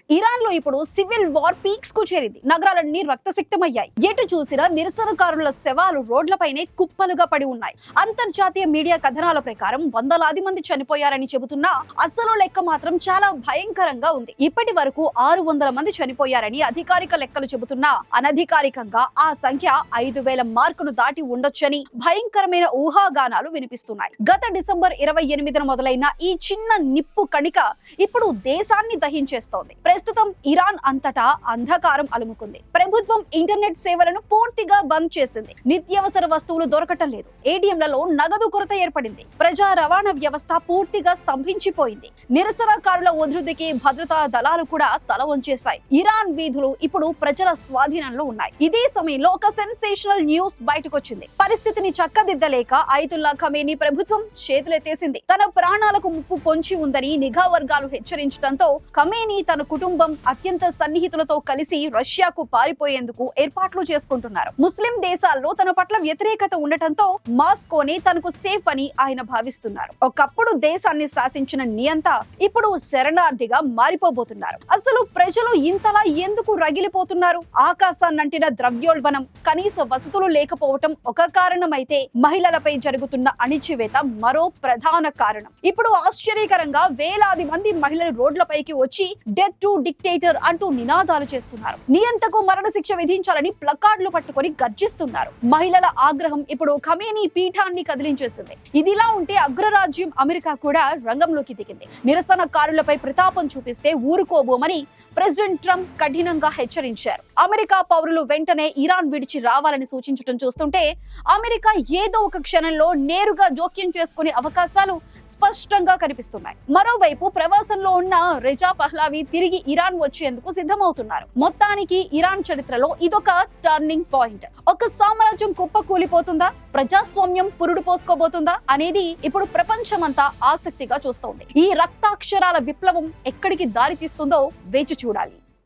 Iran లో ఇప్పుడు civil war peaks కు చేరింది. నగరాలన్నీ రక్తసిక్తమయ్యాయి. ఎటు చూసినా నిరసనకారుల శవాలు రోడ్లపైనే కుప్పలుగా పడి ఉన్నాయి. అంతర్జాతీయ మీడియా కథనాల ప్రకారం వందలాది మంది చనిపోయారని చెబుతున్నా అసలు లెక్క మాత్రం చాలా భయంకరంగా ఉంది. ఇప్పటి వరకు 600 మంది చనిపోయారని అధికారిక లెక్కలు చెబుతున్నా అనధికారికంగా ఆ సంఖ్య 5000 మార్కును దాటి ఉండొచ్చని భయంకరమైన ఊహాగానాలు వినిపిస్తున్నాయి. గత డిసెంబర్ 28న మొదలైన ఈ చిన్న నిప్పు కణిక ఇప్పుడు దేశాన్ని దహించేస్తోంది. ప్రస్తుతం ఇరాన్ అంతటా అంధకారం అలుముకుంది. ప్రభుత్వం ఇంటర్నెట్ సేవలను పూర్తిగా బంద్ చేసింది. నిత్యావసర వస్తువులు దొరకటం లేదు. ఏటీఎంలలో నగదు కొరత ఏర్పడింది. ప్రజా రవాణా వ్యవస్థ పూర్తిగా స్తంభించిపోయింది. నిరసనకారుల ఉధృతికి భద్రతా దళాలు కూడా తల వంచేశాయి. ఇరాన్ వీధులు ఇప్పుడు ప్రజల స్వాధీనంలో ఉన్నాయి. ఇదే సమయంలో ఒక సెన్సేషనల్ న్యూస్ బయటకొచ్చింది. పరిస్థితిని చక్కదిద్దలేక అయతుల్లా ఖమేనీ ప్రభుత్వం చేతులెత్తేసింది. తన ప్రాణాలకు ముప్పు పొంచి ఉందని నిఘా వర్గాలు హెచ్చరించడంతో ఖమేనీ తన కుటుంబం అత్యంత సన్నిహితులతో కలిసి రష్యాకు పారిపోయేందుకు ఏర్పాట్లు చేసుకుంటున్నారు. ముస్లిం దేశాల్లో తన పట్ల వ్యతిరేకత ఉండటంతో మాస్కోనే తనకు సేఫ్ అని ఆయన భావిస్తున్నారు. ఒకప్పుడు దేశాన్ని శాసించిన నియంత ఇప్పుడు శరణార్థిగా మారిపోబోతున్నారు. అసలు ప్రజలు ఇంతలా ఎందుకు రగిలిపోతున్నారు? ఆకాశాన్నంటిన ద్రవ్యోల్బణం, కనీస వసతులు లేకపోవటం ఒక కారణమైతే మహిళలపై జరుగుతున్న అణిచివేత మరో ప్రధాన కారణం. ఇప్పుడు ఆశ్చర్యకరంగా వేలాది మంది మహిళలు రోడ్లపైకి వచ్చి డెత్ టు డిక్టేటర్ అంటూ నినాదాలు చేస్తున్నారు. నియంతకు మరణశిక్ష విధించాలని ప్లకార్డులు పట్టుకొని గర్జిస్తున్నారు. మహిళల ఆగ్రహం ఇప్పుడు ఖమేనీ పీఠాన్ని కదిలించేసింది. ఇదిలా ఉంటే అగ్రరాజ్యం అమెరికా కూడా రంగంలోకి దిగింది. నిరసనకారులపై ప్రతాపం చూపిస్తే ఊరుకోబోమని ప్రెసిడెంట్ ట్రంప్ కఠినంగా హెచ్చరించారు. అమెరికా పౌరులు వెంటనే ఇరాన్ విడిచి రావాలని సూచించడం చూస్తుంటే అమెరికా ఏదో ఒక క్షణంలో నేరుగా జోక్యం చేసుకునే అవకాశాలు స్పష్టంగా కనిపిస్తున్నాయి. మరోవైపు ప్రవాసంలో ఉన్న రెజా పహ్లావి తిరిగి ఇరాన్ వచ్చేందుకు సిద్ధమవుతున్నారు. మొత్తానికి ఇరాన్ చరిత్రలో ఇదొక టర్నింగ్ పాయింట్. ఒక సామ్రాజ్యం కుప్పకూలిపోతుందా, ప్రజాస్వామ్యం పురుడు పోసుకోబోతుందా అనేది ఇప్పుడు ప్రపంచమంతా ఆసక్తిగా చూస్తోంది. ఈ రక్తాక్షరాల విప్లవం ఎక్కడికి దారి తీస్తుందో వేచి చూడాలి.